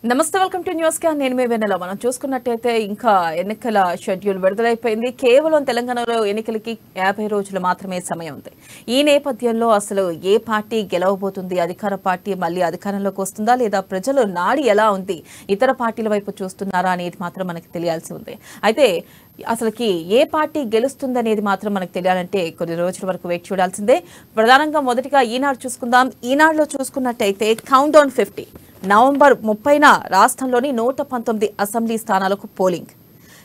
నమస్తే welcome to news can నేను మీ వెన్నెల మనం చూసుకున్నట్టయితే ఇంకా ఎన్నికల షెడ్యూల్ విడుదలైపోయింది కేవలం తెలంగాణలో ఎన్నికలకి 50 రోజులు మాత్రమే సమయం ఉంది ఈ నేపథ్యంలో అసలు ఏ పార్టీ గెలవబోతుంది అధికార పార్టీ మళ్ళీ అధికారంలోకి వస్తుందా లేదా ప్రజలు నాడి ఎలా ఉంది ఇతర పార్టీల వైపు చూస్తున్నారా అనేది మాత్రం మనకు తెలియాల్సి ఉంది అయితే అసలుకి ఏ పార్టీ గెలుస్తుందనేది మాత్రం మనకు తెలియాలంటే కొన్ని రోజుల వరకు వెయిట్ చూడాల్సిందే ప్రధానంగా మొదటిగా ఈనాడు చూసుకుందాం ఈనాడులో చూసుకున్నట్టయితే కౌంట్ డౌన్ 50 నవంబర్ 30న రాష్ట్రంలోని 119 అసెంబ్లీ స్థానాలకు పోలింగ్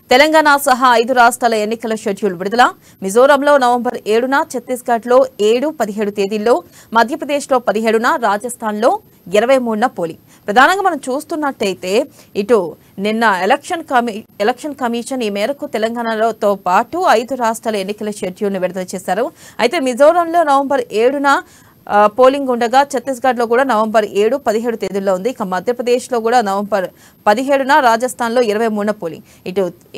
తెలంగాణ సహా 5 రాష్ట్రాల ఎన్నికల షెడ్యూల్ విడుదల మిజోరంలో నవంబర్ 7న ఛత్తీస్గఢ్లో 7-17 తేదీల్లో మధ్యప్రదేశ్లో 17న రాజస్థాన్లో 23న పోలింగ్ ప్రధానంగా మనం చూస్తున్నట్టయితే ఇటు నిన్న ఎలక్షన్ కమిషన్ ఈ మేరకు తెలంగాణతో పాటు 5 రాష్ట్రాల ఎన్నికల షెడ్యూల్ను విడుదల చేశారు అయితే మిజోరంలో నవంబర్ 7న పోలింగ్ ఉండగా ఛత్తీస్గఢ్లో కూడా నవంబర్ 7-17 తేదీల్లో ఉంది ఇక మధ్యప్రదేశ్లో కూడా నవంబర్ 17న రాజస్థాన్లో 23న పోలింగ్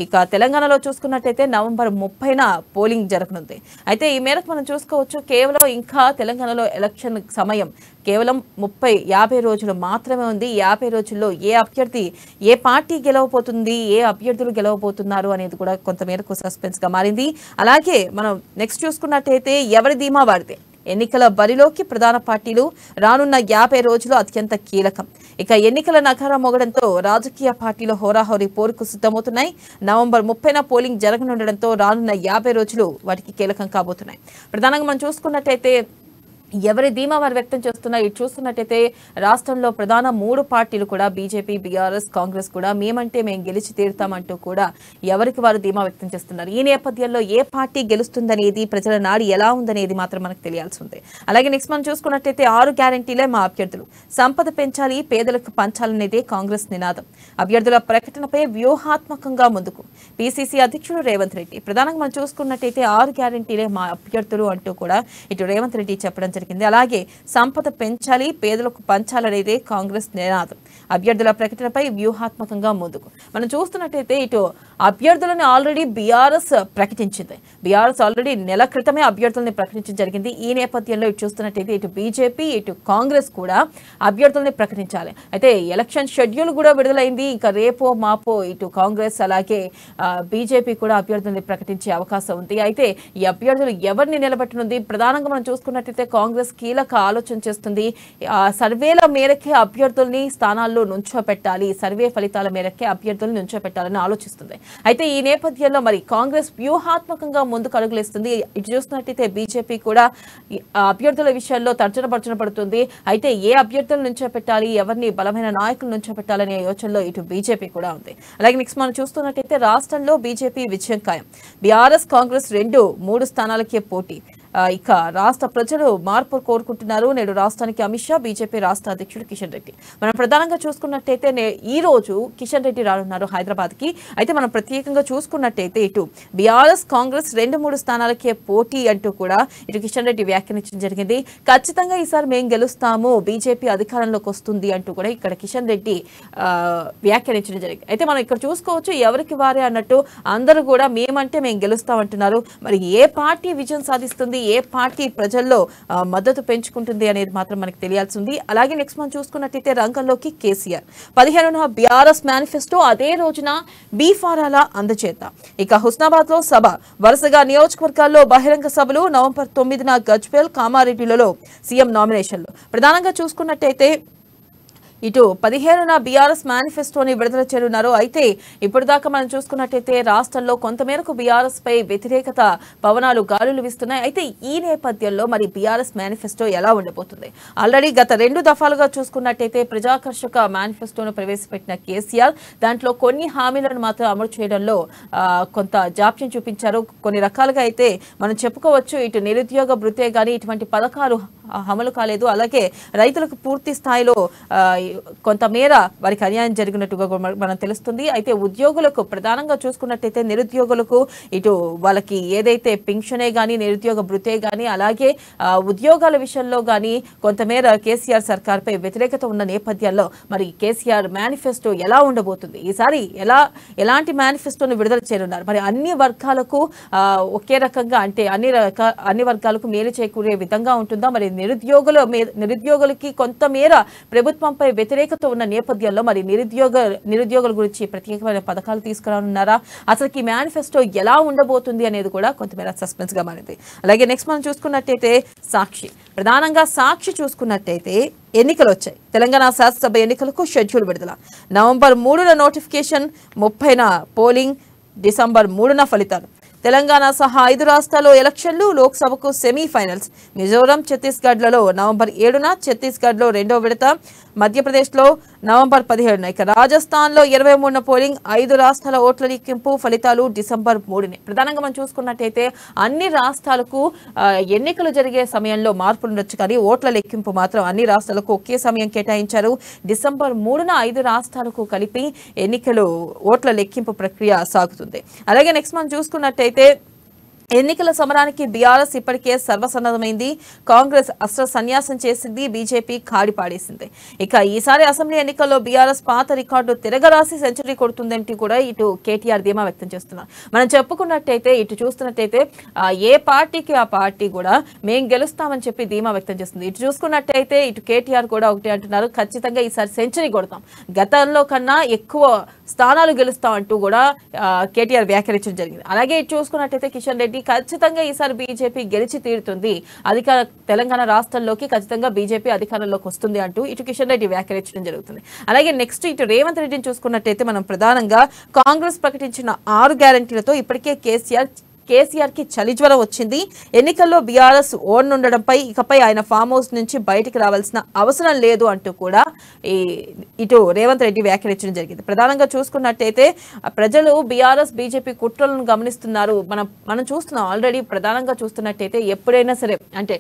ఇక తెలంగాణలో చూసుకున్నట్టయితే నవంబర్ 30న పోలింగ్ జరగనుంది అయితే ఈ మేరకు మనం చూసుకోవచ్చు కేవలం ఇంకా తెలంగాణలో ఎలక్షన్ సమయం కేవలం 50 రోజులు మాత్రమే ఉంది ఈ 50 రోజుల్లో ఏ అభ్యర్థి ఏ పార్టీ గెలవబోతుంది ఏ అభ్యర్థులు గెలవబోతున్నారు అనేది కూడా కొంతమేరకు సస్పెన్స్ గా మారింది అలాగే మనం నెక్స్ట్ చూసుకున్నట్టయితే ఎవరి ధీమా వాడితే ఎన్నికల బరిలోకి ప్రధాన పార్టీలు రానున్న 50 రోజులు అత్యంత కీలకం ఇక ఎన్నికల నగారా మోగడంతో రాజకీయ పార్టీలు హోరాహోరీ పోరుకు సిద్ధమవుతున్నాయి నవంబర్ 30న పోలింగ్ జరగనుండడంతో రానున్న 50 రోజులు వాటికి కీలకం కాబోతున్నాయి ప్రధానంగా మనం చూసుకున్నట్టయితే ఎవరి ధీమా వారు వ్యక్తం చేస్తున్నా ఇటు చూస్తున్నట్టయితే రాష్ట్రంలో ప్రధాన 3 పార్టీలు కూడా బీజేపీ బీఆర్ఎస్ కాంగ్రెస్ కూడా మేమంటే మేము గెలిచి తీరుతామంటూ కూడా ఎవరికి వారు ధీమా వ్యక్తం చేస్తున్నారు ఈ నేపథ్యంలో ఏ పార్టీ గెలుస్తుందనేది ప్రజల నాడి ఎలా ఉందనేది మాత్రం మనకు తెలియాల్సి ఉంది అలాగే నెక్స్ట్ మనం చూసుకున్నట్టయితే 6 గ్యారంటీలే మా అభ్యర్థులు సంపద పెంచాలి పేదలకు పంచాలనేదే కాంగ్రెస్ నినాదం అభ్యర్థుల ప్రకటనపై వ్యూహాత్మకంగా ముందుకు పీసీసీ అధ్యక్షుడు రేవంత్ రెడ్డి ప్రధానంగా మనం చూసుకున్నట్టయితే 6 గ్యారంటీలే మా అభ్యర్థులు అంటూ కూడా ఇటు రేవంత్ రెడ్డి చెప్పడం జరిగింది అలాగే సంపద పెంచాలి పేదలకు పంచాలనేదే కాంగ్రెస్ నినాదం అభ్యర్థుల ప్రకటనపై వ్యూహాత్మకంగా ముందుకు మనం చూస్తున్నట్టయితే ఇటు అభ్యర్థులను ఆల్రెడీ బీఆర్ఎస్ ప్రకటించింది బీఆర్ఎస్ ఆల్రెడీ నెల క్రితమే అభ్యర్థులను ప్రకటించడం జరిగింది ఈ నేపథ్యంలో ఇటు చూస్తున్నట్టయితే ఇటు బీజేపీ ఇటు కాంగ్రెస్ కూడా అభ్యర్థుల్ని ప్రకటించాలి అయితే ఎలక్షన్ షెడ్యూల్ కూడా విడుదలైంది ఇంకా రేపో మాపో ఇటు కాంగ్రెస్ అలాగే బీజేపీ కూడా అభ్యర్థుల్ని ప్రకటించే అవకాశం ఉంది అయితే ఈ అభ్యర్థులు ఎవరిని నిలబెట్టనుంది ప్రధానంగా మనం చూసుకున్నట్టయితే కాంగ్రెస్ కీలక ఆలోచన చేస్తుంది సర్వేల మేరకే అభ్యర్థుల్ని స్థానాల్లో నుంచోపెట్టాలి సర్వే ఫలితాల మేరకే అభ్యర్థుల్ని నుంచోపెట్టాలని ఆలోచిస్తుంది అయితే ఈ నేపథ్యంలో మరి కాంగ్రెస్ వ్యూహాత్మకంగా ముందుకు అడుగులేస్తుంది ఇటు చూస్తున్నట్టయితే బీజేపీ కూడా అభ్యర్థుల విషయాల్లో తర్జన పడుతుంది అయితే ఏ అభ్యర్థులను నుంచోపెట్టాలి ఎవరిని బలమైన నాయకులు నుంచోపెట్టాలనే యోచనలో ఇటు బీజేపీ కూడా ఉంది అలాగే నెక్స్ట్ మనం చూస్తున్నట్టయితే రాష్ట్రంలో బీజేపీ విజయం ఖాయం బీఆర్ఎస్ కాంగ్రెస్ 3 స్థానాలకే పోటీ ఇక రాష్ట్ర ప్రజలు మార్పు కోరుకుంటున్నారు నేడు రాష్ట్రానికి అమిత్ షా బీజేపీ రాష్ట్ర అధ్యక్షుడు కిషన్ రెడ్డి మనం ప్రధానంగా చూసుకున్నట్టయితే ఈ రోజు కిషన్ రెడ్డి రానున్నారు హైదరాబాద్ కి అయితే మనం ప్రత్యేకంగా చూసుకున్నట్టయితే ఇటు బీఆర్ఎస్ కాంగ్రెస్ 2-3 స్థానాలకే పోటీ అంటూ కూడా ఇటు కిషన్ రెడ్డి వ్యాఖ్యానించడం జరిగింది ఖచ్చితంగా ఈసారి మేము గెలుస్తాము బీజేపీ అధికారంలోకి వస్తుంది అంటూ కూడా ఇక్కడ కిషన్ రెడ్డి వ్యాఖ్యానించడం జరిగింది అయితే మనం ఇక్కడ చూసుకోవచ్చు ఎవరికి వారే అన్నట్టు అందరూ కూడా మేమంటే మేము గెలుస్తామంటున్నారు మరి ఏ పార్టీ విజయం సాధిస్తుంది ఏ పార్టీ ప్రజల్లో మద్దతు పెంచుకుంటుంది అనేది మాత్రం మనకు తెలియాల్సి ఉంది అలాగే నెక్స్ట్ మనం చూసుకున్నట్టయితే రంగంలోకి కేసీఆర్ 15న బీఆర్ఎస్ మేనిఫెస్టో అదే రోజున బీ ఫారాల అందజేత ఇక హుస్నాబాద్ లో సభ వరుసగా నియోజకవర్గాల్లో బహిరంగ సభలు నవంబర్ 9న గజ్వేల్ కామారెడ్డిలలో సీఎం నామినేషన్లు ప్రధానంగా చూసుకున్నట్టయితే ఇటు 15న బీఆర్ఎస్ మేనిఫెస్టోని విడుదల చేయనున్నారు అయితే ఇప్పటిదాకా మనం చూసుకున్నట్టయితే రాష్ట్రంలో కొంతమేరకు బీఆర్ఎస్ పై వ్యతిరేకత పవనాలు గాలులు వీస్తున్నాయి అయితే ఈ నేపథ్యంలో మరి బీఆర్ఎస్ మేనిఫెస్టో ఎలా ఉండబోతుంది ఆల్రెడీ గత 2 దఫాలుగా చూసుకున్నట్టయితే ప్రజాకర్షక మేనిఫెస్టోను ప్రవేశపెట్టిన కేసీఆర్ దాంట్లో కొన్ని హామీలను మాత్రం అమలు చేయడంలో కొంత జాప్యం చూపించారు కొన్ని రకాలుగా అయితే మనం చెప్పుకోవచ్చు ఇటు నిరుద్యోగ భృతే గానీ ఇటువంటి పథకాలు అమలు కాలేదు అలాగే రైతులకు పూర్తి స్థాయిలో కొంతమేర వారికి అన్యాయం జరిగినట్టుగా మనం తెలుస్తుంది అయితే ఉద్యోగులకు ప్రధానంగా చూసుకున్నట్టయితే నిరుద్యోగులకు ఇటు వాళ్ళకి ఏదైతే పింఛనే గానీ నిరుద్యోగ భృతే గానీ అలాగే ఉద్యోగాల విషయంలో గానీ కొంతమేర కేసీఆర్ సర్కార్పై వ్యతిరేకత ఉన్న నేపథ్యంలో మరి కేసీఆర్ మేనిఫెస్టో ఎలా ఉండబోతుంది ఈసారి ఎలాంటి మేనిఫెస్టోను విడుదల చేయనున్నారు మరి అన్ని వర్గాలకు ఒకే రకంగా అంటే అన్ని వర్గాలకు మేలు చేకూరే విధంగా ఉంటుందా మరి నిరుద్యోగులకి కొంతమేర ప్రభుత్వంపై వ్యతిరేకత ఉన్న నేపథ్యంలో మరి నిరుద్యోగుల గురించి ప్రత్యేకమైన పథకాలు తీసుకురానున్నారా, అసలుకి మేనిఫెస్టో ఎలా ఉండబోతుంది అనేది కూడా కొంతమేర సస్పెన్స్ గా మారింది. అలాగే నెక్స్ట్ మనం చూసుకున్నట్టయితే సాక్షి, ప్రధానంగా సాక్షి చూసుకున్నట్టయితే ఎన్నికలు వచ్చాయి. తెలంగాణ శాసనసభ ఎన్నికలకు షెడ్యూల్ విడుదల. నవంబర్ 3న నోటిఫికేషన్, 30న పోలింగ్, డిసెంబర్ 3న ఫలితాలు. తెలంగాణ సహా 5 రాష్ట్రాల్లో ఎలక్షన్లు, లోక్సభకు సెమీఫైనల్స్. మిజోరం, ఛత్తీస్గఢ్లలో నవంబర్ 7న, ఛత్తీస్గఢ్లో 2వ విడత, మధ్యప్రదేశ్లో నవంబర్ 17న, ఇక రాజస్థాన్లో 23న పోలింగ్. 5 రాష్ట్రాల ఓట్ల లెక్కింపు, ఫలితాలు డిసెంబర్ 3నే. ప్రధానంగా మనం చూసుకున్నట్టయితే అన్ని రాష్ట్రాలకు ఎన్నికలు జరిగే సమయంలో మార్పులు ఉండొచ్చు, కానీ ఓట్ల లెక్కింపు మాత్రం అన్ని రాష్ట్రాలకు ఒకే సమయం కేటాయించారు. డిసెంబర్ 3న 5 రాష్ట్రాలకు కలిపి ఎన్నికలు ఓట్ల లెక్కింపు ప్రక్రియ సాగుతుంది. అలాగే నెక్స్ట్ మనం చూసుకున్నట్టయితే ఎన్నికల సమరానికి బీఆర్ఎస్ ఇప్పటికే సర్వసన్నద్ధమైంది. కాంగ్రెస్ అస్త్ర సన్యాసం చేసింది, బీజేపీ కాడి పాడేసింది. ఇక ఈసారి అసెంబ్లీ ఎన్నికల్లో బీఆర్ఎస్ పాత రికార్డు తిరగరాసి సెంచరీ కొడుతుందంటూ కూడా ఇటు కేటీఆర్ ధీమా వ్యక్తం చేస్తున్నారు. మనం చెప్పుకున్నట్టయితే ఇటు చూస్తున్నట్టయితే ఏ పార్టీకి ఆ పార్టీ కూడా మేం గెలుస్తామని చెప్పి ధీమా వ్యక్తం చేస్తుంది. ఇటు చూసుకున్నట్టయితే ఇటు కేటీఆర్ కూడా ఒకటి అంటున్నారు, ఖచ్చితంగా ఈసారి సెంచరీ కొడతాం, గతంలో కన్నా ఎక్కువ స్థానాలు గెలుస్తామంటూ కూడా కేటీఆర్ వ్యాఖ్యానించడం జరిగింది. అలాగే ఇటు చూసుకున్నట్టయితే కిషన్ రెడ్డి ఖచ్చితంగా ఈసారి బీజేపీ గెలిచి తీరుతుంది, తెలంగాణ రాష్ట్రంలోకి ఖచ్చితంగా బీజేపీ అధికారంలోకి వస్తుంది అంటూ ఇటు కిషన్ రెడ్డి వ్యాఖ్యానించడం జరుగుతుంది. అలాగే నెక్స్ట్ ఇటు రేవంత్ రెడ్డిని చూసుకున్నట్టయితే మనం ప్రధానంగా కాంగ్రెస్ ప్రకటించిన 6 గ్యారంటీలతో ఇప్పటికే కేసీఆర్ కి చలి జ్వరం వచ్చింది. ఎన్నికల్లో బీఆర్ఎస్ ఓడనుండడంపై ఇకపై ఆయన ఫామ్ హౌస్ నుంచి బయటికి రావాల్సిన అవసరం లేదు అంటూ కూడా ఇటు రేవంత్ రెడ్డి వ్యాఖ్యానించడం జరిగింది. ప్రధానంగా చూసుకున్నట్టయితే ప్రజలు బీఆర్ఎస్ బీజేపీ కుట్రలను గమనిస్తున్నారు. మనం చూస్తున్నాం ఆల్రెడీ. ప్రధానంగా చూస్తున్నట్టయితే ఎప్పుడైనా సరే అంటే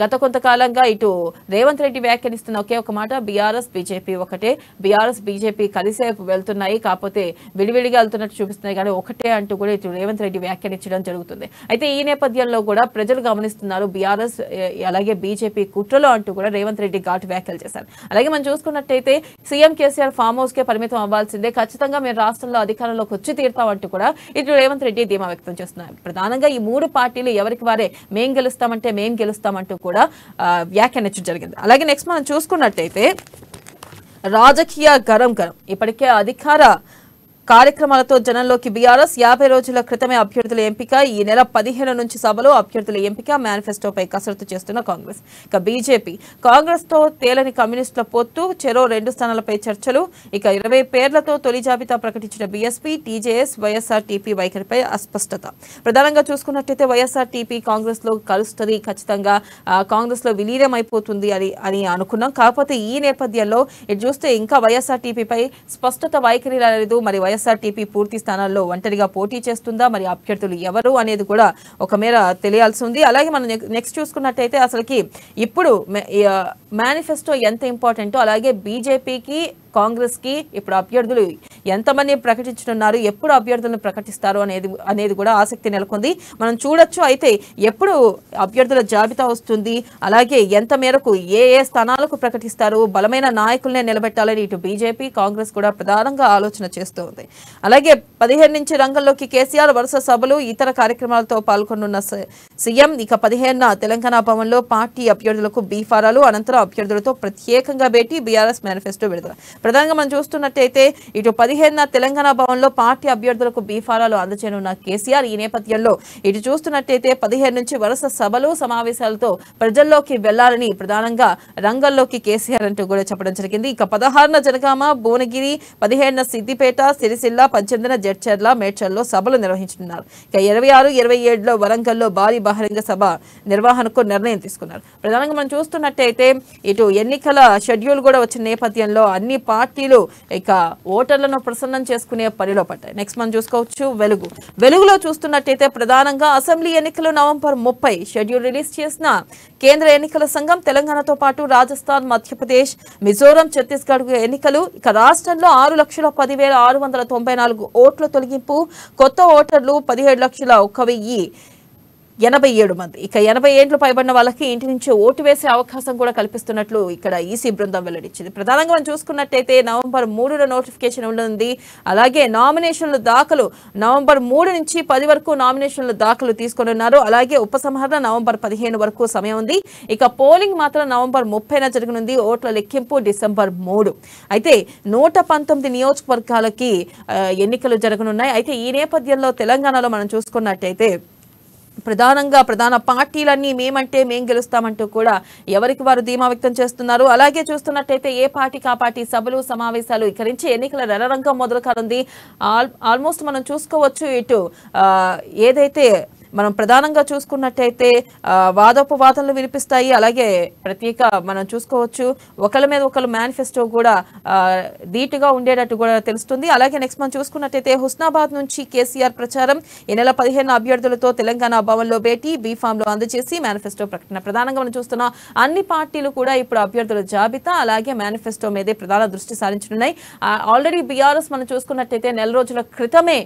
గత కొంతకాలంగా ఇటు రేవంత్ రెడ్డి వ్యాఖ్యానిస్తున్న ఒకే ఒక మాట, బీఆర్ఎస్ బీజేపీ ఒకటే, బీఆర్ఎస్ బీజేపీ కలిసే వెళ్తున్నాయి, కాకపోతే విడివిడిగా వెళ్తున్నట్టు చూపిస్తున్నాయి కానీ ఒకటే అంటూ కూడా ఇటు రేవంత్ రెడ్డి వ్యాఖ్యానించడం జరుగుతుంది. అయితే ఈ నేపథ్యంలో కూడా ప్రజలు గమనిస్తున్నారు బీఆర్ఎస్ అలాగే బీజేపీ కుట్రలో అంటూ కూడా రేవంత్ రెడ్డి ఘాటు వ్యాఖ్యలు చేశారు. అలాగే మనం చూసుకున్నట్టయితే సీఎం కేసీఆర్ ఫామ్ హౌస్ కే పరిమితం అవ్వాల్సిందే, ఖచ్చితంగా మేము రాష్ట్రంలో అధికారంలోకి వచ్చి తీరుతామంటూ కూడా ఇటు రేవంత్ రెడ్డి ధీమా వ్యక్తం చేస్తున్నారు. ప్రధానంగా ఈ 3 పార్టీలు ఎవరికి వారే మేం గెలుస్తామంటూ కూడా వ్యాఖ్యానించడం జరిగింది. అలాగే నెక్స్ట్ మనం చూసుకున్నట్టయితే రాజకీయ గరం ఇప్పటికే అధికార కార్యక్రమాలతో జనంలోకి బీఆర్ఎస్ 50 రోజుల క్రితమే అభ్యర్థుల ఎంపిక. ఈ నెల 15 నుంచి సభలో అభ్యర్థుల ఎంపిక, మేనిఫెస్టోపై కసరత్తు చేస్తున్న కాంగ్రెస్. ఇక బీజేపీ కాంగ్రెస్ తో తేలని కమ్యూనిస్టుల పొత్తు, చెరో 2 స్థానాలపై చర్చలు. ఇక 20 పేర్లతో తొలి జాబితా ప్రకటించిన బీఎస్పీ, టీజేఎస్, వైఎస్ఆర్టీపీ వైఖరిపై అస్పష్టత. ప్రధానంగా చూసుకున్నట్టయితే వైఎస్ఆర్టీపీ కాంగ్రెస్ లో కలుస్తుంది, ఖచ్చితంగా కాంగ్రెస్ లో విలీనం అయిపోతుంది అని అనుకున్నాం. కాకపోతే ఈ నేపథ్యంలో ఇటు చూస్తే ఇంకా వైఎస్ఆర్టీపీపై స్పష్టత వైఖరి రాలేదు. మరి వైఎస్ఆర్టీపీ పూర్తి స్థానాల్లో ఒంటరిగా పోటీ చేస్తుందా, మరి అభ్యర్థులు ఎవరు అనేది కూడా ఒక మేర తెలియాల్సి ఉంది. అలాగే మనం నెక్స్ట్ చూసుకున్నట్టయితే అసలుకి ఇప్పుడు మేనిఫెస్టో ఎంత ఇంపార్టెంటో అలాగే బీజేపీకి కాంగ్రెస్ కి ఇప్పుడు అభ్యర్థులు ఎంతమంది ప్రకటించనున్నారు, ఎప్పుడు అభ్యర్థులను ప్రకటిస్తారు అనేది కూడా ఆసక్తి నెలకొంది. మనం చూడొచ్చు. అయితే ఎప్పుడు అభ్యర్థుల జాబితా వస్తుంది, అలాగే ఎంత మేరకు ఏ స్థానాలకు ప్రకటిస్తారు, బలమైన నాయకులనే నిలబెట్టాలని ఇటు బీజేపీ కాంగ్రెస్ కూడా ప్రధానంగా ఆలోచన చేస్తోంది. అలాగే 15 నుంచి రంగంలోకి కేసీఆర్, వరుస సభలు ఇతర కార్యక్రమాలతో పాల్గొనున్న సీఎం. ఇక 15న తెలంగాణ భవన్లో పార్టీ అభ్యర్థులకు బీఫారాలు, అనంతరం అభ్యర్థులతో ప్రత్యేకంగా భేటీ, బీఆర్ఎస్ మేనిఫెస్టో విడుదల. ప్రధానంగా మనం చూస్తున్నట్టయితే ఇటు 15న తెలంగాణ భవన్లో పార్టీ అభ్యర్థులకు బీఫారాలు అందజేయనున్న కేసీఆర్. ఈ నేపథ్యంలో ఇటు చూస్తున్నట్టయితే 15 నుంచి వరుస సభలు సమావేశాలతో ప్రజల్లోకి వెళ్లాలని ప్రధానంగా రంగంలోకి కేసీఆర్ అంటూ కూడా చెప్పడం జరిగింది. ఇక 16న జనగామ, భువనగిరి, 17న సిద్దిపేట, సిరిసిల్ల, 18న జడ్చర్ల, మేడ్చల్లో సభలు నిర్వహించనున్నారు. ఇక 26, 27లో వరంగల్లో భారీ బహిరంగ సభ నిర్వహణకు నిర్ణయం తీసుకున్నారు. ప్రధానంగా మనం చూస్తున్నట్టయితే ఇటు ఎన్నికల షెడ్యూల్ కూడా వచ్చిన నేపథ్యంలో అన్ని పార్టీలు ఇక ఓటర్లను ప్రసన్నం చేసుకునే పనిలో పడ్డాయి. నెక్స్ట్ మనం చూసుకోవచ్చు వెలుగులో చూస్తున్నట్టయితే ప్రధానంగా అసెంబ్లీ ఎన్నికలు నవంబర్ 30 షెడ్యూల్ రిలీజ్ చేసిన కేంద్ర ఎన్నికల సంఘం. తెలంగాణతో పాటు రాజస్థాన్, మధ్యప్రదేశ్, మిజోరం, ఛత్తీస్గఢ్ ఎన్నికలు. ఇక రాష్ట్రంలో 6,10,694 ఓట్ల తొలగింపు, కొత్త ఓటర్లు 17,01,000. 87 మంది. ఇక 80 ఏండ్లు పైబడిన వాళ్ళకి ఇంటి నుంచి ఓటు వేసే అవకాశం కూడా కల్పిస్తున్నట్లు ఇక్కడ ఈసీ బృందం వెల్లడించింది. ప్రధానంగా మనం చూసుకున్నట్టయితే నవంబర్ 3న నోటిఫికేషన్ ఉంది. అలాగే నామినేషన్ల దాఖలు నవంబర్ 3 నుంచి 10 వరకు నామినేషన్ల దాఖలు తీసుకొనున్నారు. అలాగే ఉపసంహరణ నవంబర్ 15 వరకు సమయం ఉంది. ఇక పోలింగ్ మాత్రం నవంబర్ 30న జరగనుంది. ఓట్ల లెక్కింపు డిసెంబర్ 3. అయితే 119 నియోజకవర్గాలకి ఎన్నికలు జరగనున్నాయి. అయితే ఈ నేపథ్యంలో తెలంగాణలో మనం చూసుకున్నట్టయితే ప్రధాన పార్టీలన్నీ మేమంటే మేం గెలుస్తామంటూ కూడా ఎవరికి వారు ధీమా వ్యక్తం చేస్తున్నారు. అలాగే చూస్తున్నట్టయితే ఏ పార్టీకి ఆ పార్టీ సభలు సమావేశాలు ఇక్కడి నుంచి ఎన్నికల రణరంగం మొదలు కానుంది. ఆల్మోస్ట్ మనం చూసుకోవచ్చు. ఇటు ఏదైతే మనం ప్రధానంగా చూసుకున్నట్టయితే వాదోపవాదనలు వినిపిస్తాయి. అలాగే ప్రత్యేక మనం చూసుకోవచ్చు ఒకళ్ళ మీద ఒకళ్ళు మేనిఫెస్టో కూడా ధీటుగా ఉండేటట్టు కూడా తెలుస్తుంది. అలాగే నెక్స్ట్ మనం చూసుకున్నట్టయితే హుస్నాబాద్ నుంచి కేసీఆర్ ప్రచారం. ఈ నెల 15 అభ్యర్థులతో తెలంగాణ భవన్లో భేటీ, బీఫామ్ లో అందజేసి మేనిఫెస్టో ప్రకటన. ప్రధానంగా మనం చూస్తున్న అన్ని పార్టీలు కూడా ఇప్పుడు అభ్యర్థుల జాబితా అలాగే మేనిఫెస్టో మీదే ప్రధాన దృష్టి సారించనున్నాయి. ఆల్రెడీ బీఆర్ఎస్ మనం చూసుకున్నట్టయితే నెల రోజుల క్రితమే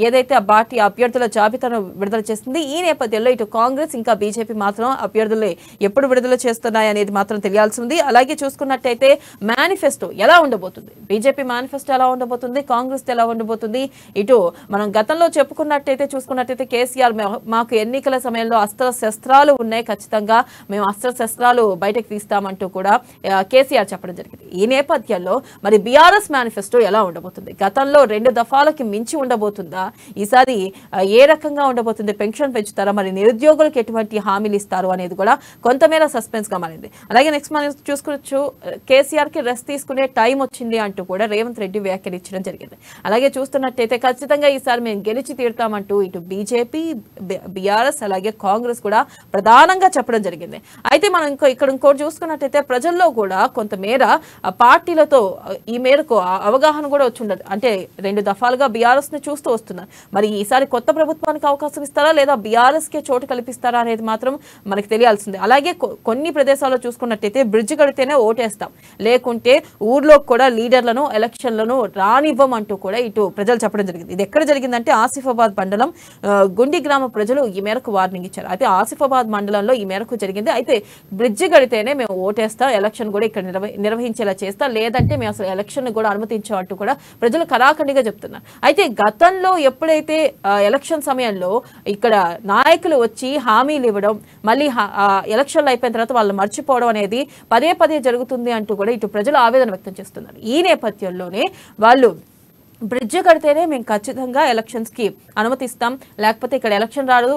ఏదైతే ఆ పార్టీ అభ్యర్థుల జాబితాను విడుదల చేస్తుంది. ఈ నేపథ్యంలో ఇటు కాంగ్రెస్ ఇంకా బీజేపీ మాత్రం అభ్యర్థులు ఎప్పుడు విడుదల చేస్తున్నాయి అనేది మాత్రం తెలియాల్సి ఉంది. అలాగే చూసుకున్నట్టయితే మేనిఫెస్టో ఎలా ఉండబోతుంది, బీజేపీ మేనిఫెస్టో ఎలా ఉండబోతుంది, కాంగ్రెస్ ఎలా ఉండబోతుంది. ఇటు మనం గతంలో చూసుకున్నట్టయితే కేసీఆర్ మాకు ఎన్నికల సమయంలో అస్త్ర శస్త్రాలు ఉన్నాయి, ఖచ్చితంగా మేము అస్త్ర శస్త్రాలు బయటకు తీస్తామంటూ కూడా కేసీఆర్ చెప్పడం జరిగింది. ఈ నేపథ్యంలో మరి బీఆర్ఎస్ మేనిఫెస్టో ఎలా ఉండబోతుంది, గతంలో 2 దఫాలకి మించి ఉండబోతుందా, ఈసారి ఏ రకంగా ఉండబోతుంది, పెన్షన్ పెంచుతారా, మరి నిరుద్యోగులకు ఎటువంటి హామీలు ఇస్తారు అనేది కూడా కొంతమేర సస్పెన్స్ గా మారింది. అలాగే నెక్స్ట్ మనం చూసుకోవచ్చు కేసీఆర్ కి రెస్ట్ తీసుకునే టైం వచ్చింది అంటూ కూడా రేవంత్ రెడ్డి వ్యాఖ్యానించడం జరిగింది. అలాగే చూస్తున్నట్టయితే ఖచ్చితంగా ఈసారి మేము గెలిచి తీరుతామంటూ ఇటు బీజేపీ, బీఆర్ఎస్ అలాగే కాంగ్రెస్ కూడా ప్రధానంగా చెప్పడం జరిగింది. అయితే మనం ఇంకోటి చూసుకున్నట్టయితే ప్రజల్లో కూడా కొంతమేర పార్టీలతో ఈ మేరకు అవగాహన కూడా వచ్చి ఉండదు. అంటే 2 దఫాలుగా బీఆర్ఎస్ ని చూస్తూ వస్తున్నారు. మరి ఈసారి కొత్త ప్రభుత్వానికి అవకాశం ఇస్తారా లేదా బీఆర్ఎస్ కే చోటు కల్పిస్తారా అనేది మాత్రం మనకి తెలియాల్సిందే. అలాగే కొన్ని ప్రదేశాల్లో చూసుకున్నట్టయితే బ్రిడ్జ్ కడితేనే ఓటేస్తాం, లేకుంటే ఊర్లో కూడా లీడర్లను ఎలక్షన్లను రానివ్వం అంటూ కూడా ఇటు ప్రజలు చెప్పడం జరిగింది. ఇది ఎక్కడ జరిగిందంటే ఆసిఫాబాద్ మండలం గుండి గ్రామ ప్రజలు ఈ మేరకు వార్నింగ్ ఇచ్చారు. అయితే ఆసిఫాబాద్ మండలంలో ఈ మేరకు జరిగింది. అయితే బ్రిడ్జ్ కడితేనే మేము ఓటేస్తాం, ఎలక్షన్ కూడా ఇక్కడ నిర్వహించేలా చేస్తాం, లేదంటే మేము అసలు ఎలక్షన్ కూడా అనుమతించాం అంటూ కూడా ప్రజలు కరాఖండిగా చెప్తున్నారు. అయితే గతంలో ఎప్పుడైతే ఎలక్షన్ సమయంలో ఇక్కడ నాయకులు వచ్చి హామీలు ఇవ్వడం, మళ్ళీ ఎలక్షన్లు అయిపోయిన తర్వాత వాళ్ళు మర్చిపోవడం అనేది పదే జరుగుతుంది అంటూ కూడా ఇటు ప్రజలు ఆవేదన వ్యక్తం చేస్తున్నారు. ఈ నేపథ్యంలోనే వాళ్ళు బ్రిడ్జ్ కడితేనే మేము ఖచ్చితంగా ఎలక్షన్స్ కి అనుమతిస్తాం, లేకపోతే ఇక్కడ ఎలక్షన్ రాదు,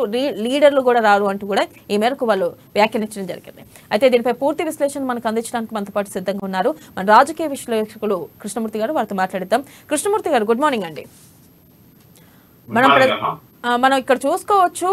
లీడర్లు కూడా రారు అంటూ కూడా ఈ మేరకు వాళ్ళు వ్యాఖ్యానించడం జరిగింది. అయితే దీనిపై పూర్తి విశ్లేషణ మనకు అందించడానికి మనతో పాటు సిద్ధంగా ఉన్నారు మన రాజకీయ విశ్లేషకులు కృష్ణమూర్తి గారు. వారితో మాట్లాడిద్దాం. కృష్ణమూర్తి గారు, గుడ్ మార్నింగ్ అండి. మనం ఇక్కడ చూసుకోవచ్చు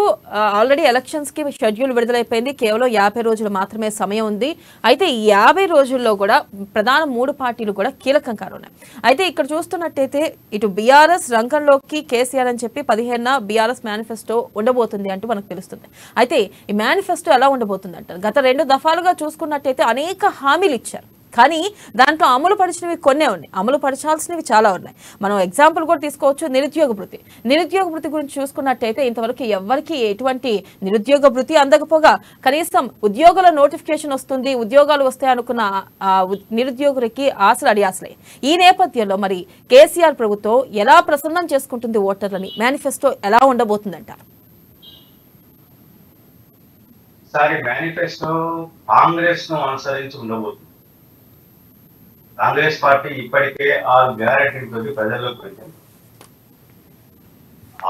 ఆల్రెడీ ఎలక్షన్స్ కి షెడ్యూల్ విడుదలైపోయింది. కేవలం 50 రోజులు మాత్రమే సమయం ఉంది. అయితే ఈ 50 రోజుల్లో కూడా ప్రధాన 3 పార్టీలు కూడా కీలకం కానున్నాయి. అయితే ఇక్కడ చూస్తున్నట్టయితే ఇటు బీఆర్ఎస్ రంగంలోకి కేసీఆర్ అని చెప్పి 15న బీఆర్ఎస్ మేనిఫెస్టో ఉండబోతుంది అంటూ మనకు తెలుస్తుంది. అయితే ఈ మేనిఫెస్టో ఎలా ఉండబోతుంది అంటారు? గత 2 దఫాలుగా చూసుకున్నట్టయితే అనేక హామీలు ఇచ్చారు, కానీ దాంట్లో అమలు పరిచినవి కొన్నే ఉన్నాయి, అమలు పరచాల్సినవి చాలా ఉన్నాయి. మనం ఎగ్జాంపుల్ కూడా తీసుకోవచ్చు. నిరుద్యోగ భృతి గురించి చూసుకున్నట్టయితే ఇంతవరకు ఎవరికి ఎటువంటి నిరుద్యోగ భృతి అందకపోగా కనీసం ఉద్యోగుల నోటిఫికేషన్ వస్తుంది, ఉద్యోగాలు వస్తాయి అనుకున్న నిరుద్యోగులకి ఆశలు అడియాసలే. ఈ నేపథ్యంలో మరి కేసీఆర్ ప్రభుత్వం ఎలా ప్రసన్నం చేసుకుంటుంది ఓటర్లని, మేనిఫెస్టో ఎలా ఉండబోతుందంటారు? మేనిఫెస్టో కాంగ్రెస్ ను అనుసరించి ఉండబోతుంది. కాంగ్రెస్ పార్టీ ఇప్పటికే 6 గ్యారెంటీలతో ప్రజల్లోకి వచ్చింది.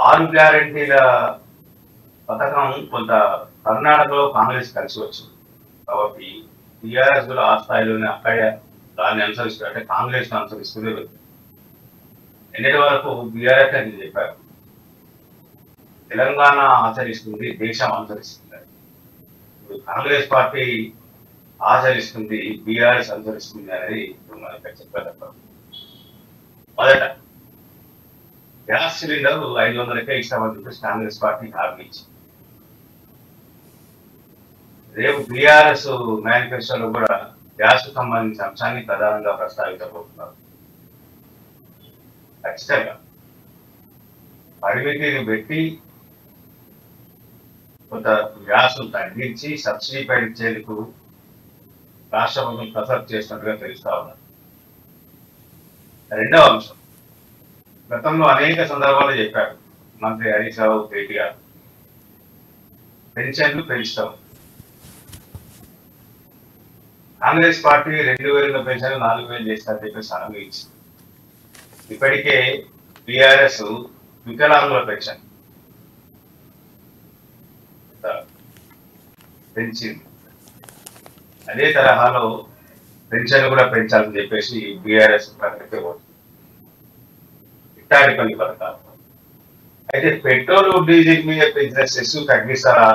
6 గ్యారెంటీల పథకం కొంత కర్ణాటకలో కాంగ్రెస్ కలిసి వచ్చింది కాబట్టి టీఆర్ఎస్ కూడా ఆ స్థాయిలోనే అక్కడే దాన్ని అనుసరిస్తుంది, అంటే కాంగ్రెస్ అనుసరిస్తుంది. ఎన్నిటి వరకు బీఆర్ఎస్ అని చెప్పారు, తెలంగాణ ఆచరిస్తుంది, దేశం అనుసరిస్తుంది. ఇప్పుడు కాంగ్రెస్ పార్టీ ఆచరిస్తుంది, బీఆర్ఎస్ అనుసరిస్తుంది అనేది మనకి చెప్పారు. మొదట గ్యాస్ సిలిండర్ 500కే ఇస్తామని చెప్పేసి కాంగ్రెస్ పార్టీ హామీ ఇచ్చింది. రేపు బీఆర్ఎస్ మేనిఫెస్టోలో కూడా గ్యాస్ కు సంబంధించిన అంశాన్ని ప్రధానంగా ప్రస్తావించబోతున్నారు. ఖచ్చితంగా పరిమితిని పెట్టి కొంత గ్యాస్ను తగ్గించి సబ్సిడీ పై ఇచ్చేందుకు రాష్ట్ర ప్రభుత్వం కసరత్తు చేస్తున్నట్టుగా తెలుస్తా ఉన్నారు. రెండవ అంశం, గతంలో అనేక సందర్భాల్లో చెప్పారు మంత్రి హరీష్ రావు కేటీఆర్, పెన్షన్లు పెంచుతాం. కాంగ్రెస్ పార్టీ 2000 పెన్షన్లు 4000 చేస్తారని చెప్పేసి హామీ ఇచ్చింది. ఇప్పటికే టిఆర్ఎస్ వికలాంగుల పెన్షన్ పెంచింది. అదే తరహాలో పెన్షన్ కూడా పెంచాలని చెప్పేసి బీఆర్ఎస్ ప్రకటించబోతుంది. ఇట్లాంటి కొన్ని పథకాలు. అయితే పెట్రోల్ డీజిల్ మీద పెంచిన సెస్ తగ్గిస్తారా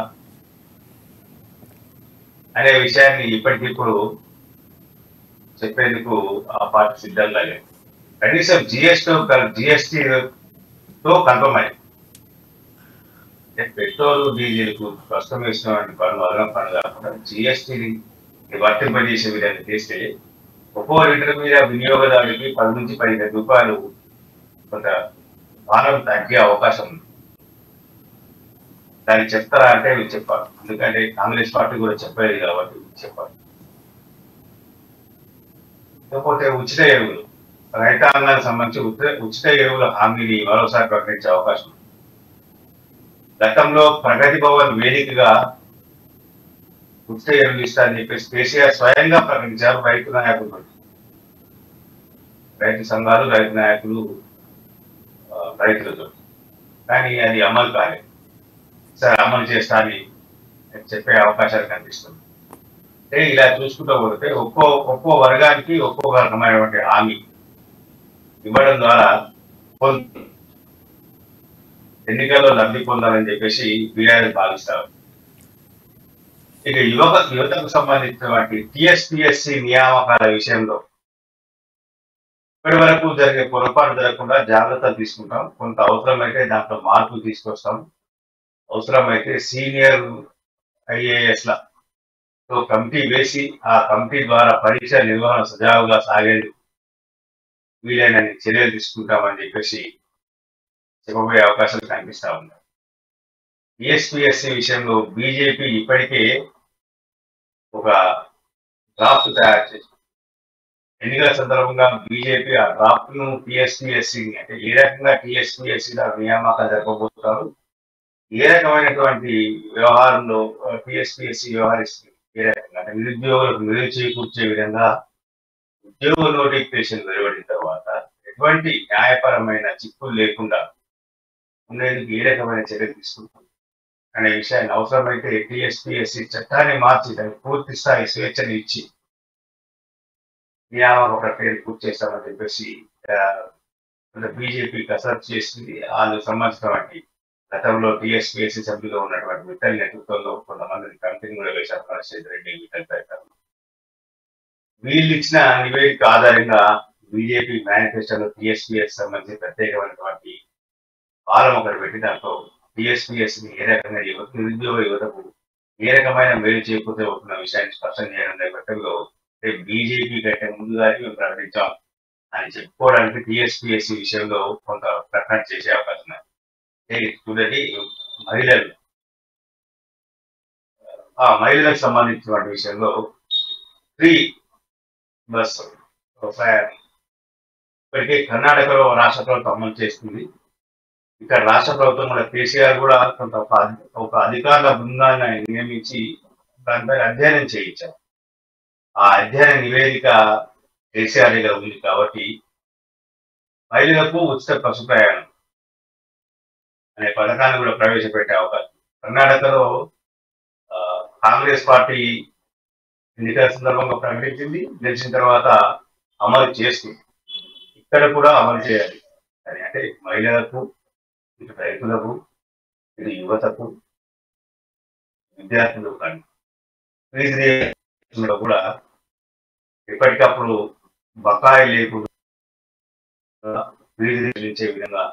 అనే విషయాన్ని ఇప్పటికిప్పుడు చెప్పేందుకు ఆ పార్టీ సిద్ధంగా లేదు. కనీసం జిఎస్టీతో కన్ఫర్మ్ అయింది. పెట్రోల్ డీజిల్ కు ప్రస్తుతం వేసినటువంటి పనులు అదనం పనులు కాకుండా జిఎస్టీని వర్తింపజేసే విధంగా చేస్తే ఒక్కో లీటర్ మీద వినియోగదారుడికి 10 నుంచి 15 రూపాయలు కొంత భారం తగ్గే అవకాశం ఉంది. దాన్ని చెప్తారా అంటే వీళ్ళు చెప్పాలి. ఎందుకంటే కాంగ్రెస్ పార్టీ కూడా చెప్పలేదు కాబట్టి చెప్పాలి. లేకపోతే ఉచిత ఎరువులు, రైతాంగానికి సంబంధించి ఉచిత ఎరువుల హామీని మరోసారి ప్రకటించే అవకాశం ఉంది. గతంలో ప్రగతి భవన్ వేదికగా ఉచిత ఎరువులు ఇస్తారని చెప్పేసి కేసీఆర్ స్వయంగా ప్రకటించారు. రైతు నాయకులు, రైతు సంఘాలు, రైతు నాయకులు, రైతులతో. కానీ అది అమలు కాలేదు. సరే అమలు చేస్తా అని చెప్పే అవకాశాలు కనిపిస్తుంది. అంటే ఇలా చూసుకుంటూ పోతే ఒక్కో వర్గానికి ఒక్కొక్క రకమైనటువంటి హామీ ఇవ్వడం ద్వారా ఎన్నికల్లో లబ్ధి పొందాలని చెప్పేసి బీఆర్ఎస్ భావిస్తారు. ఇక యువతకు సంబంధించినటువంటి టీఎస్పీఎస్సీ నియామకాల విషయంలో ఇప్పటి వరకు జరిగే పొరపాటు జరగకుండా జాగ్రత్తలు తీసుకుంటాం. కొంత అవసరమైతే దాంట్లో మార్పులు తీసుకొస్తాం. అవసరమైతే సీనియర్ ఐఏఎస్లతో కమిటీ వేసి ఆ కమిటీ ద్వారా పరీక్ష నిర్వహణ సజావుగా సాగేందుకు వీలైనన్ని చర్యలు తీసుకుంటామని చెప్పేసి చెప్పబోయే అవకాశాలు కనిపిస్తా ఉన్నాయి. టీఎస్పీఎస్సీ విషయంలో బీజేపీ ఇప్పటికే ఒక డ్రాఫ్ట్ తయారు చేసింది. ఎన్నికల సందర్భంగా బీజేపీ ఆ డ్రాఫ్ట్ ను టీఎస్పీఎస్సీ అంటే ఏ రకంగా టీఎస్పీఎస్సీలో నియామకాలు జరపబోతున్నారు, ఏ రకమైనటువంటి వ్యవహారంలో టీఎస్పీఎస్సీ వ్యవహరిస్తుంది, ఏ రకంగా అంటే నిరుద్యోగులకు మెరుగు చేకూర్చే విధంగా ఉద్యోగ నోటిఫికేషన్ వెలువడిన తర్వాత ఎటువంటి న్యాయపరమైన చిక్కులు లేకుండా ఉండేందుకు ఏ రకమైన చర్యలు తీసుకుంటుంది అనే విషయాన్ని అవసరమైతే టీఎస్పీఎస్సీ చట్టాన్ని మార్చి దానికి పూర్తి స్థాయి స్వేచ్ఛను ఇచ్చి నియామక ప్రక్రియను పూర్తి చేస్తామని చెప్పేసి బీజేపీ కసరత్తు చేసింది. అందుకు సంబంధించినటువంటి గతంలో టీఎస్పీఎస్సీ సభ్యులుగా ఉన్నటువంటి మిట్టల్ నేతృత్వంలో కొంతమంది కమిటీని కూడా వేశారు. రాజశేఖర రెడ్డి, మిట్టల్ తదితరులు. వీళ్ళు ఇచ్చిన నివేదిక ఆధారంగా బీజేపీ మేనిఫెస్టోలో టీఎస్పీఎస్ సంబంధించి ప్రత్యేకమైనటువంటి కాలం ఒకటి పెట్టి దాంట్లో టీఎస్పీఎస్ని ఏ రకంగా నిరుద్యోగ యువతకు ఏ రకమైన మేలు చేకూర్చబోతున్న విషయాన్ని స్పష్టం చేయడం నేపథ్యంలో బీజేపీ కంటే ముందుగానే మేము ప్రకటించాం అని చెప్పుకోవడానికి టీఎస్పీఎస్సీ విషయంలో కొంత ప్రకటన చేసే అవకాశం ఉంది. చూడండి, మహిళలకు సంబంధించిన విషయంలో ఫ్రీ బస్ ప్రయాణం ఇప్పటికే కర్ణాటకలో రాష్ట్ర ప్రభుత్వం అమలు చేస్తుంది. ఇక్కడ రాష్ట్ర ప్రభుత్వం కూడా కేసీఆర్ కూడా కొంత ఒక అధికారుల బృందాన్ని నియమించి దానిపై అధ్యయనం చేయించారు. ఆ అధ్యయన నివేదిక కేసీఆర్ దగ్గర ఉంది కాబట్టి మహిళలకు ఉచిత బస్సు ప్రయాణం అనే పథకాన్ని కూడా ప్రవేశపెట్టే అవకాశం. కర్ణాటకలో కాంగ్రెస్ పార్టీ ఎన్నికల సందర్భంగా ప్రకటించింది, గెలిచిన తర్వాత అమలు చేస్తుంది. ఇక్కడ కూడా అమలు చేయాలి. అంటే మహిళలకు, ఇటు రైతులకు, ఇటు యువతకు, విద్యార్థులు కానీ ఫీజు కూడా ఎప్పటికప్పుడు బకాయి లేకుండా ఫీజు చెల్లించే విధంగా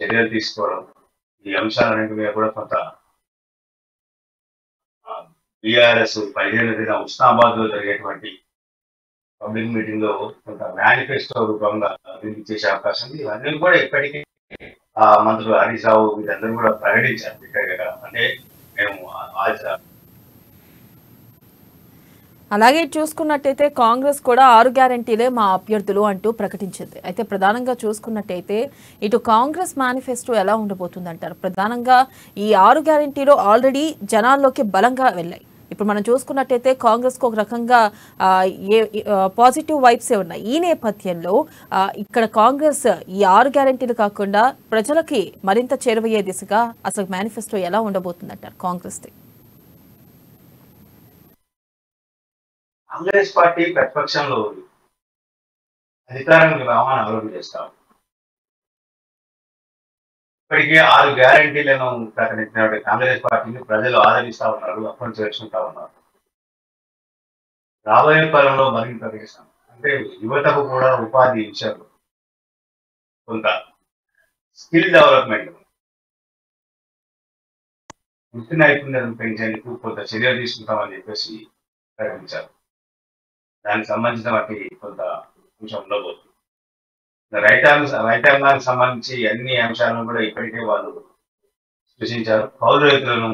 చర్యలు తీసుకోవడం, ఈ అంశాలన్నింటి మీద కూడా కొంత బీఆర్ఎస్ 15వ తేదీన ఉస్నాబాద్ లో జరిగేటువంటి పబ్లిక్ మీటింగ్ లో కొంత మేనిఫెస్టో రూపంగా అభివృద్ధి చేసే అవకాశం ఉంది. ఇవన్నీ కూడా ఇప్పటికీ మంత్రులు హరీష్ రావు వీళ్ళందరూ కూడా ప్రకటించారు. అంటే ఆచరణ. అలాగే చూసుకున్నట్టయితే కాంగ్రెస్ కూడా 6 గ్యారెంటీలే మా అభ్యర్థులు అంటూ ప్రకటించింది. అయితే ప్రధానంగా చూసుకున్నట్టయితే ఇటు కాంగ్రెస్ మేనిఫెస్టో ఎలా ఉండబోతుందంటారు? ప్రధానంగా ఈ 6 గ్యారెంటీలు ఆల్రెడీ జనాల్లోకి బలంగా వెళ్ళాయి. ఇప్పుడు మనం చూసుకున్నట్టయితే కాంగ్రెస్కు ఒక రకంగా పాజిటివ్ వైబ్సే ఉన్నాయి. ఈ నేపథ్యంలో ఇక్కడ కాంగ్రెస్ ఈ 6 గ్యారెంటీలు కాకుండా ప్రజలకి మరింత చేరువయ్యే దిశగా అసలు మేనిఫెస్టో ఎలా ఉండబోతుందంటారు కాంగ్రెస్ది? కాంగ్రెస్ పార్టీ ప్రతిపక్షంలో ఉంది, అధికారానికి రావాలని ఆలోచన చేస్తాం. ఇప్పటికే 6 గ్యారంటీలను ప్రకటించిన కాంగ్రెస్ పార్టీని ప్రజలు ఆదరిస్తా ఉన్నారు, అప్పటి చేర్చుకుంటా ఉన్నారు. రాబోయే కాలంలో మరింత చేస్తాం అంటే యువతకు కూడా ఉపాధి ఇచ్చారు, కొంత స్కిల్ డెవలప్మెంట్, వృత్తి నైపుణ్యాలను పెంచేందుకు కొంత చర్యలు తీసుకుంటామని చెప్పేసి ప్రకటించారు. దానికి సంబంధించిన కొంత అంశం ఉండబోతుంది. రైతాంగానికి సంబంధించి అన్ని అంశాలను కూడా ఇప్పటికే వాళ్ళు సృష్టించారు. కౌలు రైతులను,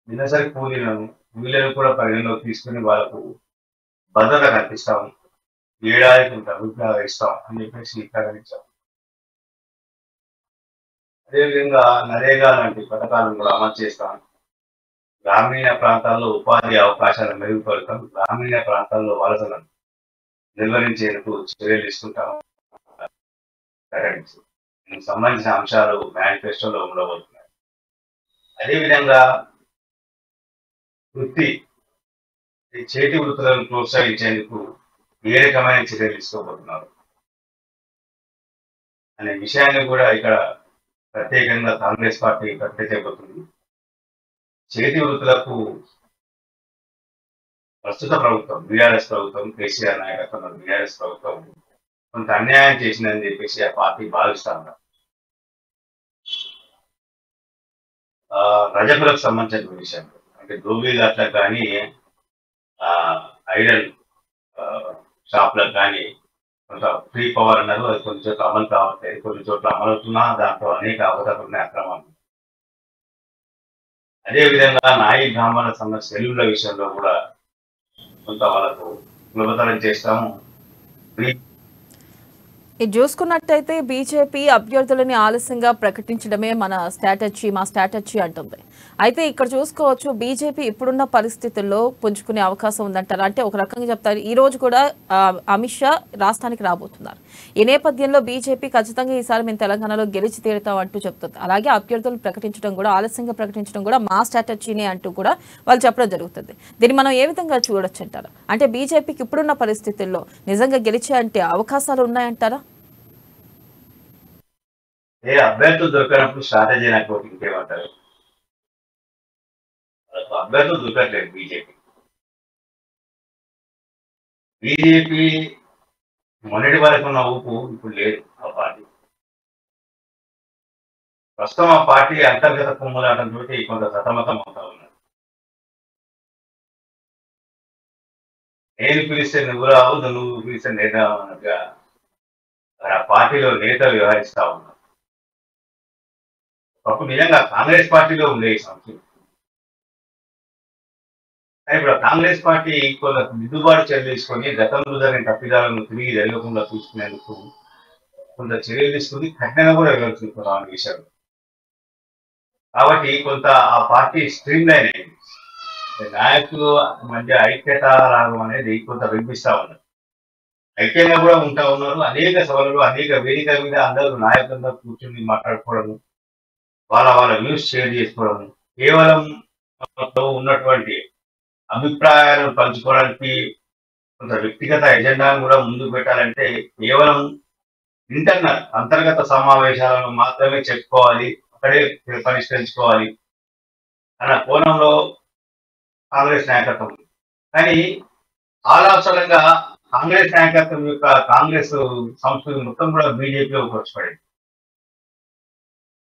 దినసరి కూలీలను కూడా పరిగణలోకి తీసుకుని వాళ్ళకు భద్రత కల్పిస్తాం, ఏడాదికి కొంత అభిప్రాయం ఇస్తాం అని చెప్పేసి ప్రకటించాం. అదేవిధంగా నరేగా లాంటి పథకాలను కూడా అమలు చేస్తాం. గ్రామీణ ప్రాంతాల్లో ఉపాధి అవకాశాలు మెరుగుపడతాం, గ్రామీణ ప్రాంతాల్లో వలసలను నిర్వహించేందుకు చర్యలు తీసుకుంటాం. దీనికి సంబంధించిన అంశాలు మేనిఫెస్టోలో ఉండబోతున్నాయి. అదేవిధంగా చేతి వృత్తులను ప్రోత్సహించేందుకు ఏ రకమైన చర్యలు తీసుకోబోతున్నారు అనే విషయాన్ని కూడా ఇక్కడ ప్రత్యేకంగా కాంగ్రెస్ పార్టీ ప్రకటించబోతుంది. చేతి వృత్తులకు ప్రస్తుత ప్రభుత్వం, బీఆర్ఎస్ ప్రభుత్వం, కేసీఆర్ నాయకత్వంలో బీఆర్ఎస్ ప్రభుత్వం కొంత అన్యాయం చేసిందని చెప్పేసి ఆ పార్టీ భావిస్తా ఉన్నారు. రజకులకు సంబంధించిన విషయం అంటే ధోబీలకు కానీ, ఐరన్ షాప్లకు కానీ కొంత ఫ్రీ పవర్ అన్నారు. అది కొన్ని చోట్ల అమలు కావట్లేదు, కొన్ని చోట్ల అమలవుతున్నా దాంట్లో అనేక అవకతవకలు అక్రమాలు. అదేవిధంగా నాయి బ్రాహ్మణ సంబంధించిన సెల్లుల విషయంలో కూడా కొంత వాళ్ళకు సులభతరం చేస్తాము. ఇది చూసుకున్నట్టయితే బీజేపీ అభ్యర్థులని ఆలస్యంగా ప్రకటించడమే మా స్ట్రాటజీ అంటుంది. అయితే ఇక్కడ చూసుకోవచ్చు బీజేపీ ఇప్పుడున్న పరిస్థితుల్లో పుంజుకునే అవకాశం ఉందంటారు. అంటే ఒక రకంగా చెప్తారు, ఈ రోజు కూడా అమిత్ షా రాష్ట్రానికి రాబోతున్నారు. ఈ నేపథ్యంలో బీజేపీ ఖచ్చితంగా ఈసారి మేము తెలంగాణలో గెలిచి తీరుతాం అంటూ చెప్తుంది. అలాగే అభ్యర్థులు ప్రకటించడం కూడా, ఆలస్యంగా ప్రకటించడం కూడా మా స్ట్రాటజీనే అంటూ కూడా వాళ్ళు చెప్పడం జరుగుతుంది. దీన్ని మనం ఏ విధంగా చూడొచ్చు అంటారు? అంటే బీజేపీకి ఇప్పుడున్న పరిస్థితుల్లో నిజంగా గెలిచే అంటే అవకాశాలు ఉన్నాయంటారా? అభ్యర్థులు దొరికినప్పుడు స్ట్రాటజీ నాకు ఇంకేమంటారు? అభ్యర్థులు దొరకట్లేదు బీజేపీ మొన్నటి వరకు ఉన్న ఊపు ఇప్పుడు లేదు. ఆ పార్టీ ప్రస్తుతం ఆ పార్టీ అంతర్గత కుమ్ములాటంతో కొంత సతమతం అవుతా ఉన్నారు. నేను పిలిస్తే నువ్వు రావు, నువ్వు పిలిస్తే నేను రావు అన్నట్టుగా ఆ పార్టీలో నేత వ్యవహరిస్తా ఉన్నారు. అప్పుడు నిజంగా కాంగ్రెస్ పార్టీలో ఉండే ఈ సంస్థలు ఇప్పుడు కాంగ్రెస్ పార్టీ కొంత దిద్దుబాటు చర్యలు తీసుకొని గతంలో జరిగిన తప్పిదాలను తిరిగి జరగకుండా చూసుకునేందుకు కొంత చర్యలు తీసుకుని కఠినంగా కూడా వివరిస్తున్నాం అనే విషయం. కాబట్టి కొంత ఆ పార్టీ స్ట్రీమ్ లైన్ అయింది. నాయకులు మధ్య ఐక్యత రాగం అనేది కొంత వినిపిస్తా ఉన్నారు. ఐక్యంగా కూడా ఉంటా ఉన్నారు. అనేక సభలు, అనేక వేదికల మీద అందరూ నాయకులందరూ కూర్చొని మాట్లాడుకోవడం, వాళ్ళ వ్యూస్ షేర్ చేసుకోవడం, కేవలం ఉన్నటువంటి అభిప్రాయాలను పంచుకోవడానికి కొంత వ్యక్తిగత ఎజెండాను కూడా ముందుకు పెట్టాలంటే కేవలం ఇంటర్నల్ అంతర్గత సమావేశాలను మాత్రమే చెప్పుకోవాలి, అక్కడే పరిష్కరించుకోవాలి అన్న కోణంలో కాంగ్రెస్ నాయకత్వం. కానీ ఆలోచనగా కాంగ్రెస్ నాయకత్వం యొక్క కాంగ్రెస్ సంస్కృతి మొత్తం కూడా బీజేపీలో వచ్చి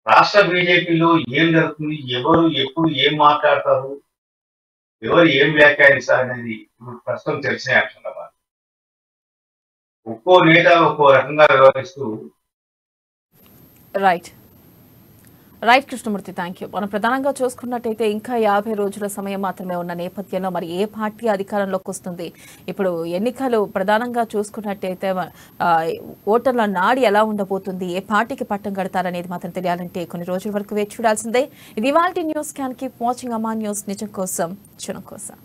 రాష్ట్ర బీజేపీలో ఏం జరుగుతుంది, ఎవరు ఎప్పుడు ఏం మాట్లాడతారు, ఎవరు ఏం వ్యాఖ్యానిస్తారు అనేది ఇప్పుడు ప్రస్తుతం తెలిసిన అంశం కదా. ఒక్కో నేత ఒక్కో రకంగా వ్యవహరిస్తూ right right Krishnamurthy, thank you. మనం ప్రధానంగా చూసుకున్నట్టయితే ఇంకా 50 రోజుల సమయం మాత్రమే ఉన్న నేపథ్యంలో మరి ఏ పార్టీ అధికారంలోకి వస్తుంది, ఇప్పుడు ఎన్నికలు ప్రధానంగా చూసుకున్నట్టయితే ఓటర్ల నాడి ఎలా ఉండబోతుంది, ఏ పార్టీకి పట్టం కడతారనేది మాత్రం తెలియాలంటే కొన్ని రోజుల వరకు వేచి చూడాల్సిందే. ఇది ఇవాల్టి న్యూస్. క్యాన్ కీప్ వాచింగ్ అమ్మా న్యూస్, నిజం కోసం జనం కోసం.